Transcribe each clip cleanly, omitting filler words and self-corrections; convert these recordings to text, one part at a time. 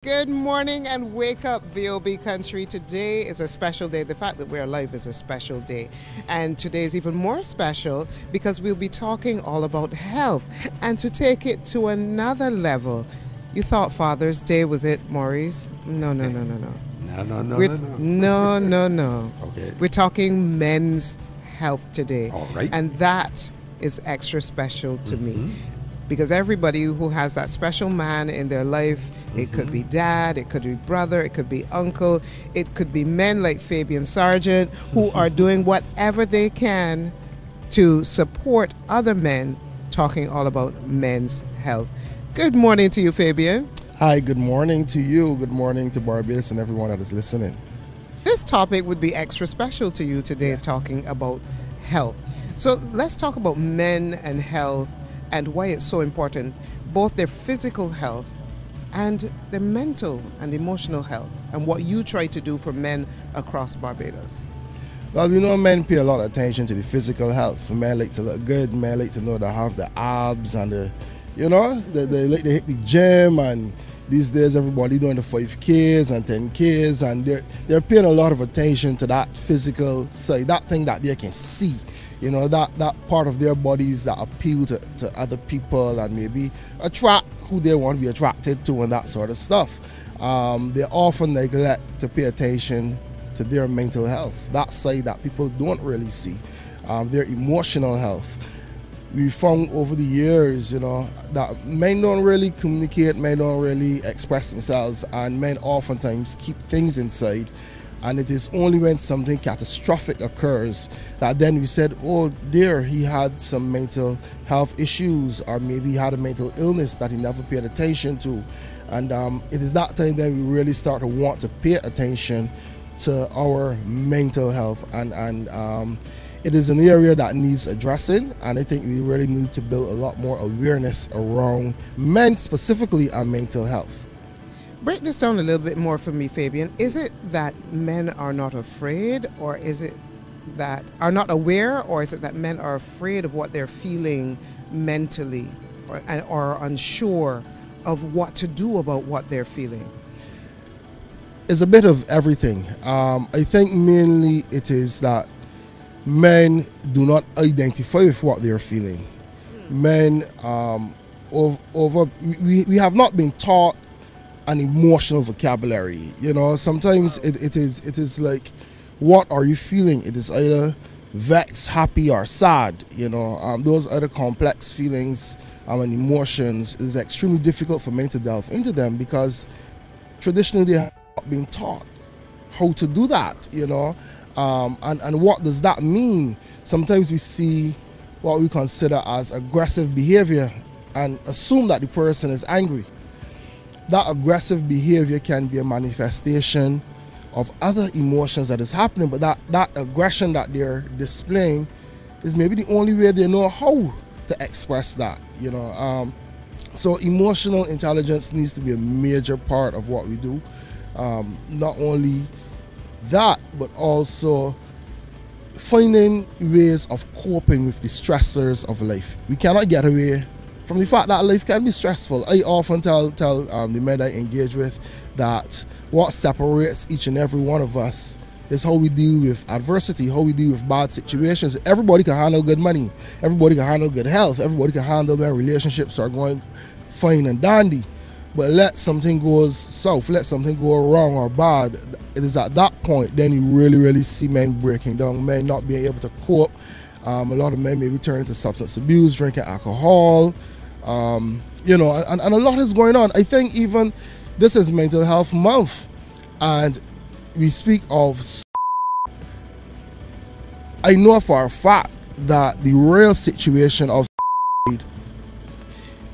Good morning and wake up, VOB country. Today is a special day. The fact that we're alive is a special day. And today is even more special because we'll be talking all about health. And to take it to another level, you thought Father's Day was it, Maurice? No. No. Okay. We're talking men's health today. All right. And that is extra special to me. Because everybody who has that special man in their life, it could be dad, it could be brother, it could be uncle, it could be men like Fabian Sargeant who are doing whatever they can to support other men, talking all about men's health. Good morning to you, Fabian. Hi, good morning to you. Good morning to Barbados and everyone that is listening. This topic would be extra special to you today, talking about health. So let's talk about men and health and why it's so important, both their physical health and their mental and emotional health, and what you try to do for men across Barbados. Well, we know men pay a lot of attention to the physical health. Men like to look good, men like to know they have the abs and they hit the gym, and these days everybody doing the 5Ks and 10Ks, and they're paying a lot of attention to that physical side, that thing that they can see. You know, that part of their bodies that appeal to other people and maybe attract who they want to be attracted to and that sort of stuff. They often neglect to pay attention to their mental health, that side that people don't really see, their emotional health. We found over the years, that men don't really communicate, men don't really express themselves, and men oftentimes keep things inside. And it is only when something catastrophic occurs that then we said, oh dear, he had some mental health issues, or maybe he had a mental illness that he never paid attention to. And it is that time then we really start to want to pay attention to our mental health. And it is an area that needs addressing, and I think we really need to build a lot more awareness around men specifically and mental health. Break this down a little bit more for me, Fabian. Is it that men are not afraid, or is it that are not aware, or is it that men are afraid of what they're feeling mentally, or unsure of what to do about what they're feeling? It's a bit of everything. I think mainly it is that men do not identify with what they're feeling. Men, we have not been taught an emotional vocabulary. Sometimes it is like, what are you feeling? It is either vexed, happy, or sad. Those other complex feelings and emotions is extremely difficult for men to delve into them, because traditionally they have not been taught how to do that. And what does that mean? Sometimes we see what we consider as aggressive behavior and assume that the person is angry. That aggressive behavior can be a manifestation of other emotions that is happening, but that aggression that they're displaying is maybe the only way they know how to express that. So emotional intelligence needs to be a major part of what we do. Not only that, but also finding ways of coping with the stressors of life. We cannot get away from the fact that life can be stressful. I often tell the men I engage with that what separates each and every one of us is how we deal with adversity, how we deal with bad situations. Everybody can handle good money, everybody can handle good health, everybody can handle when relationships are going fine and dandy. But let something go south, let something go wrong or bad, it is at that point then you really see men breaking down, men not being able to cope. A lot of men maybe turning to substance abuse, drinking alcohol, and a lot is going on. I think even this is Mental Health Month, and we speak of. I know for a fact that the real situation of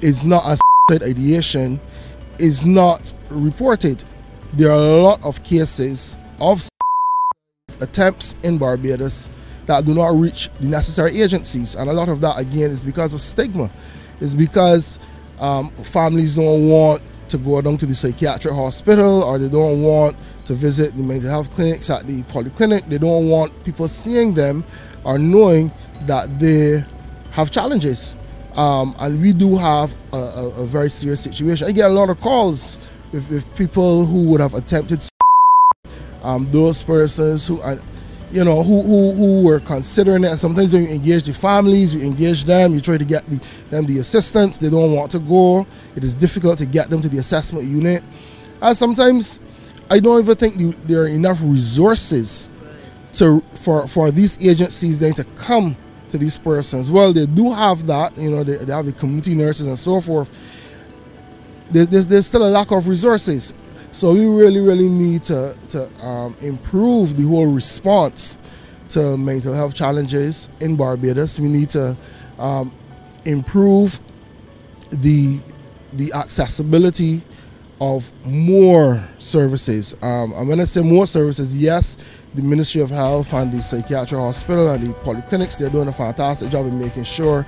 is not as ideation is not reported. There are a lot of cases of attempts in Barbados that do not reach the necessary agencies, and a lot of that again is because of stigma. It's because families don't want to go down to the psychiatric hospital, or they don't want to visit the mental health clinics at the polyclinic. They don't want people seeing them or knowing that they have challenges. And we do have a very serious situation. I get a lot of calls with people who would have attempted those persons who are, you know, who were considering it. And sometimes when you engage the families, you engage them, you try to get them the assistance. They don't want to go. It is difficult to get them to the assessment unit. And sometimes I don't even think there are enough resources for these agencies then to come to these persons. Well, they do have that, you know, they have the community nurses and so forth. There's still a lack of resources. So we really need to improve the whole response to mental health challenges in Barbados. We need to improve the accessibility of more services. And when I say more services, yes, the Ministry of Health and the Psychiatric Hospital and the polyclinics, they're doing a fantastic job in making sure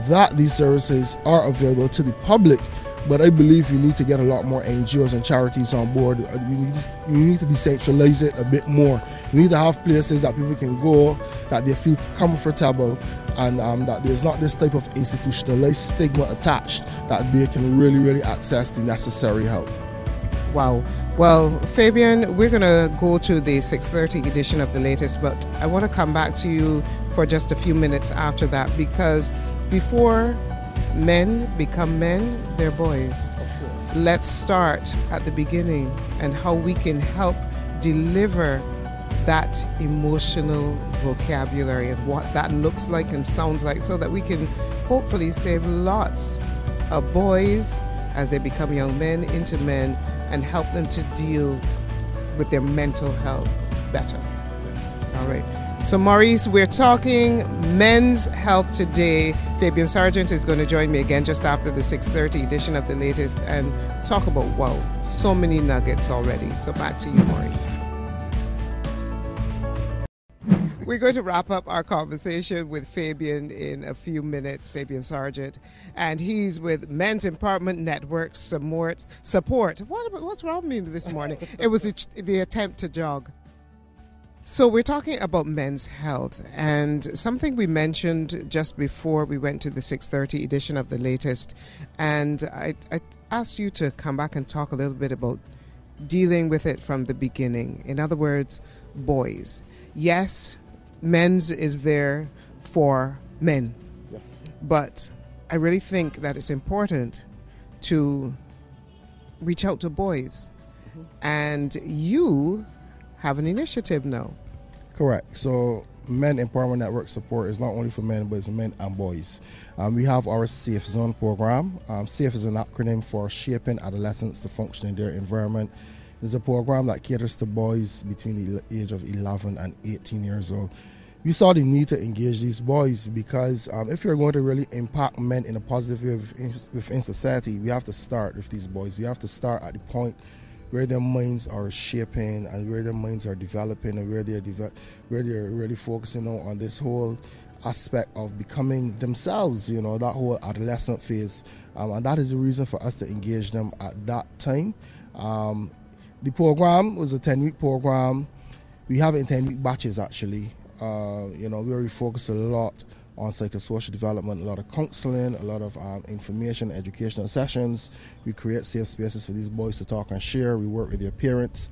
that these services are available to the public. But I believe we need to get a lot more NGOs and charities on board. We need to decentralize it a bit more. We need to have places that people can go, that they feel comfortable, and that there's not this type of institutionalized stigma attached, that they can really access the necessary help. Wow. Well, Fabian, we're going to go to the 6:30 edition of the latest, but I want to come back to you for just a few minutes after that, because before men become men, they're boys. Of course. Let's start at the beginning and how we can help deliver that emotional vocabulary and what that looks like and sounds like, so that we can hopefully save lots of boys as they become young men into men and help them to deal with their mental health better. Yes. All right. So Maurice, we're talking men's health today. Fabian Sargeant is going to join me again just after the 6:30 edition of the latest and talk about, wow, so many nuggets already. So back to you, Maurice. We're going to wrap up our conversation with Fabian in a few minutes, Fabian Sargeant, and he's with Men's Empowerment Network Support. What's wrong with me this morning? It was the attempt to jog. So we're talking about men's health, and something we mentioned just before we went to the 6:30 edition of the latest, and I asked you to come back and talk a little bit about dealing with it from the beginning. In other words, boys. Yes, MENS is there for men, yes, but I really think that it's important to reach out to boys, and you have an initiative now. Correct. So Men Empowerment Network Support is not only for men, but it's men and boys. We have our Safe Zone program. SAFE is an acronym for Shaping Adolescents to Function in Their Environment. It's a program that caters to boys between the age of 11 and 18 years old. We saw the need to engage these boys because if you're going to really impact men in a positive way within society, we have to start with these boys. We have to start at the point where their minds are shaping and where their minds are developing and where they're really focusing on this whole aspect of becoming themselves, you know, that whole adolescent phase. And that is the reason for us to engage them at that time. The program was a 10-week program. We have it in 10-week batches, actually. You know, we already focus a lot on psychosocial development, a lot of counseling, a lot of information, educational sessions. We create safe spaces for these boys to talk and share. We work with their parents.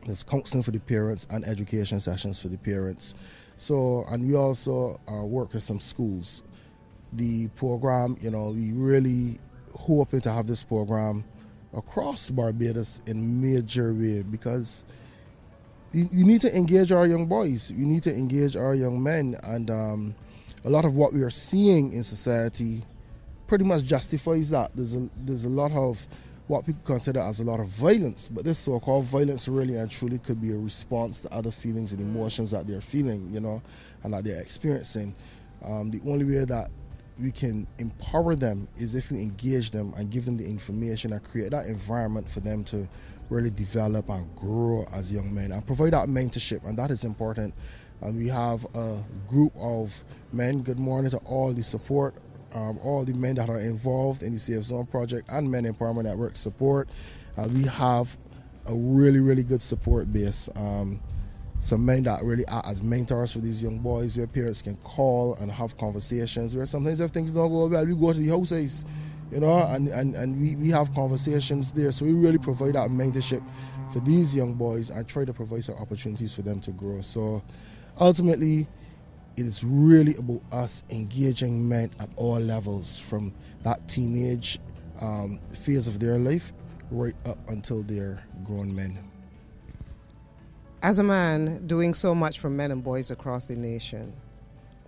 There's counseling for the parents and education sessions for the parents. So, and we also work with some schools. The program, you know, we really hoping to have this program across Barbados in major way, because we need to engage our young boys. We need to engage our young men, and a lot of what we are seeing in society pretty much justifies that. There's a lot of what people consider as a lot of violence, but this so-called violence really and truly could be a response to other feelings and emotions that they're feeling, you know, and that they're experiencing. The only way that we can empower them is if we engage them and give them the information and create that environment for them to really develop and grow as young men and provide that mentorship, and that is important. And we have a group of men. Good morning to all the support, all the men that are involved in the Safe Zone project and Men Empowerment Network Support. We have a really good support base. Some men that really act as mentors for these young boys, where parents can call and have conversations, where sometimes if things don't go well, we go to the houses, you know, and we have conversations there. So we really provide that mentorship for these young boys and try to provide some opportunities for them to grow. So ultimately, it is really about us engaging men at all levels, from that teenage phase of their life right up until they're grown men. As a man doing so much for men and boys across the nation,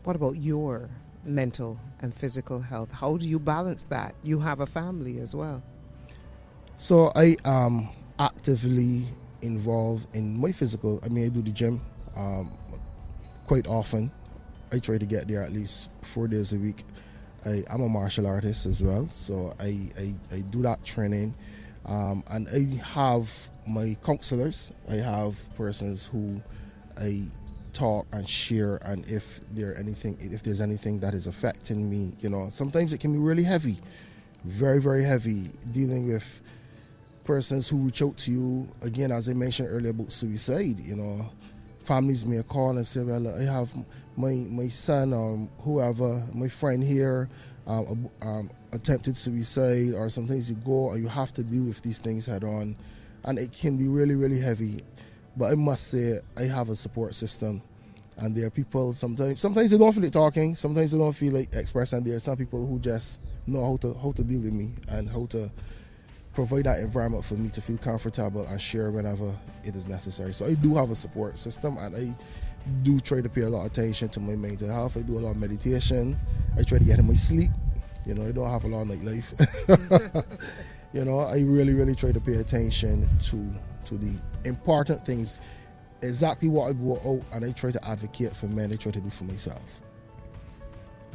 what about your mental and physical health? How do you balance that? You have a family as well. So I am actively involved in my physical. I mean, I do the gym quite often. I try to get there at least 4 days a week. I'm a martial artist as well, so I do that training. And I have my counselors. I have persons who I talk and share, and if there's anything that is affecting me, you know, sometimes it can be really heavy, very, very heavy, dealing with persons who reach out to you, again, as I mentioned earlier about suicide. You know, families may call and say, well, I have my son or whoever, my friend here, attempted suicide, or sometimes you go and you have to deal with these things head on, and it can be really, really heavy. But I must say, I have a support system, and there are people, sometimes they don't feel like talking, sometimes they don't feel like expressing. There are some people who just know how to deal with me and how to provide that environment for me to feel comfortable and share whenever it is necessary. So I do have a support system, and I do try to pay a lot of attention to my mental health. I do a lot of meditation. I try to get in my sleep. You know, I don't have a long nightlife. You know, I really, really try to pay attention to the important things, exactly what I go out and I try to advocate for men, I try to do for myself.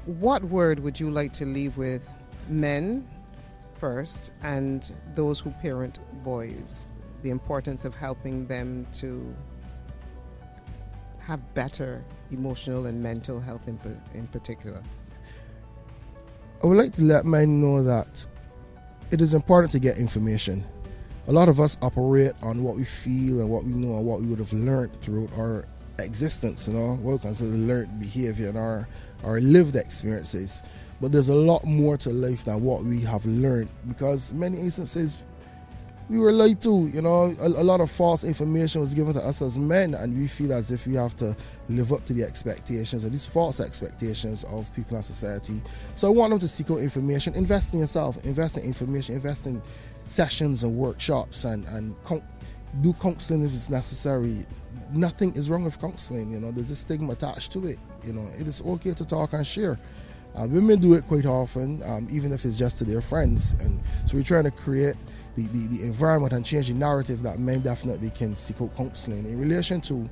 What word would you like to leave with men first and those who parent boys? The importance of helping them to have better emotional and mental health in particular. I would like to let men know that it is important to get information. A lot of us operate on what we feel and what we know and what we would have learned throughout our existence, you know, what we consider learned behavior and our lived experiences. But there's a lot more to life than what we have learned, because in many instances we were lied to, you know, a lot of false information was given to us as men, and we feel as if we have to live up to the expectations or these false expectations of people in society. So I want them to seek out information, invest in yourself, invest in information, invest in sessions and workshops, and do counseling if it's necessary. Nothing is wrong with counseling, you know, there's a stigma attached to it. You know, it is okay to talk and share. Women do it quite often, even if it's just to their friends. And so we're trying to create the environment and change the narrative that men definitely can seek out counseling. In relation to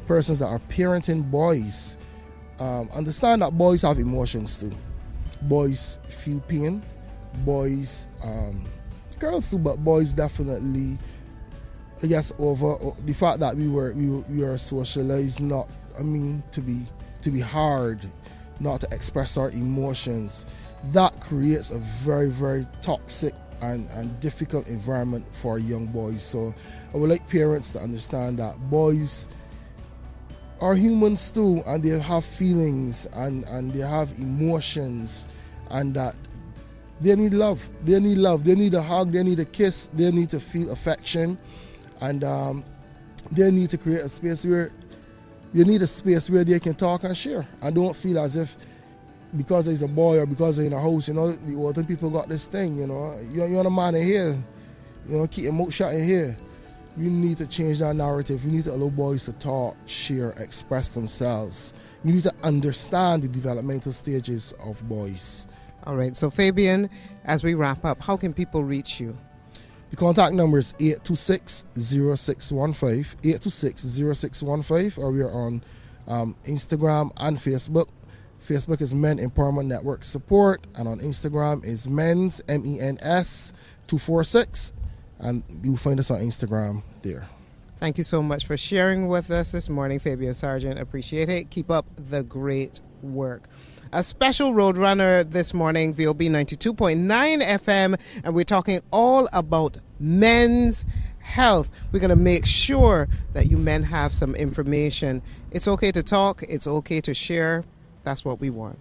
persons that are parenting boys, understand that boys have emotions too. Boys feel pain. Boys, girls too, but boys definitely, I guess, over the fact that we are socialized not, I mean, to be hard, not to express our emotions. That creates a very, very toxic and difficult environment for young boys. So I would like parents to understand that boys are humans too, and they have feelings and they have emotions, and that they need love. They need love. They need a hug. They need a kiss. They need to feel affection, and they need to create a space where they can talk and share and don't feel as if because he's a boy or because they're in a house, you know, the older people got this thing, you know, you're a man in here, you know, keep your mouth shut in here. We need to change that narrative. We need to allow boys to talk, share, express themselves. We need to understand the developmental stages of boys. All right, so Fabian, as we wrap up, how can people reach you? The contact number is 826-0615, 826-0615, or we are on Instagram and Facebook. Facebook is Men Empowerment Network Support, and on Instagram is MENS, MENS 246, and you'll find us on Instagram there. Thank you so much for sharing with us this morning, Fabian Sargeant. Appreciate it. Keep up the great work. A special road runner this morning, VOB 92.9 FM, and we're talking all about men's health. We're going to make sure that you men have some information. It's okay to talk. It's okay to share. That's what we want.